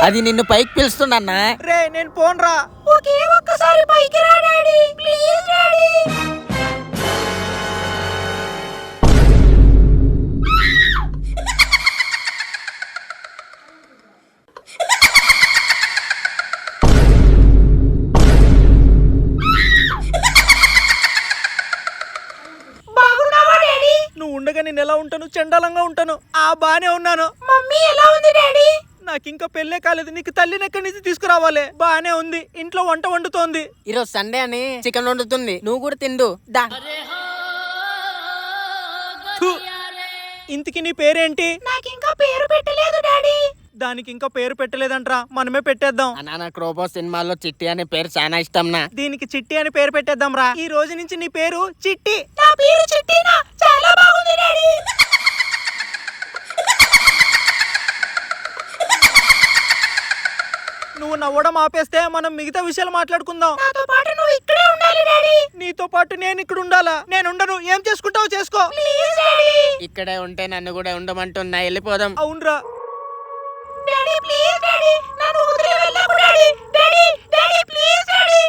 అది నిన్ను పైకి పిలుస్తుందన్నా. రే నేను పోన్రా. ఒకే ఒక్కసారి పైకి రా డాడీ, ప్లీజ్ డాడీ. బాగున్నావా డాడీ? నువ్వు ఉండగా నేను ఎలా ఉంటాను? చండాలంగా ఉంటాను. బానే ఉన్నాను. మమ్మీ ఎలా ఉంది డాడీ? నాకు ఇంకా పెళ్ళే కాలేదు. నీకు తల్లిని ఎక్కడి నుంచి తీసుకురావాలి? బానే ఉంది. ఇంట్లో వంట వండుతోంది. ఈరోజు సండే అని చికెన్ వండుతుంది, నువ్వు కూడా తిండు దా. థు. ఇంతకి నీ పేరేంటి? నాకు ఇంకా పేరు పెట్టలేదు డాడీ. దానికి ఇంకా పేరు పెట్టలేదంట్రా, మనమే పెట్టేద్దాం. అన్నా నాకు రోబో సినిమాలో చిట్టి అనే పేరు చాలా ఇష్టం నా. దీనికి చిట్టి అని పేరు పెట్టేద్దాం రా. ఈ రోజు నుంచి నీ పేరు చిట్టి. నా పేరు చిట్టినా? చాలా బాగుంది డాడీ. నువ్వు నవ్వడం ఆపేస్తే మనం మిగతా విషయాలు మాట్లాడుకుందాం. నాతో పాటు నువ్వు ఇక్కడే ఉండాలి డాడీ. నీతో పాటు నేను ఇక్కడ ఉండాలా? నేను ఉండను. ఏం చేసుకుంటావు చేసుకో. Please daddy. ఇక్కడే ఉంటే నన్ను కూడా ఉండమంటున్నా, వెళ్ళిపోదాం. అవునరా. డాడీ ప్లీజ్ డాడీ, నన్ను వదిలి వెళ్ళకు daddy. Daddy daddy please daddy.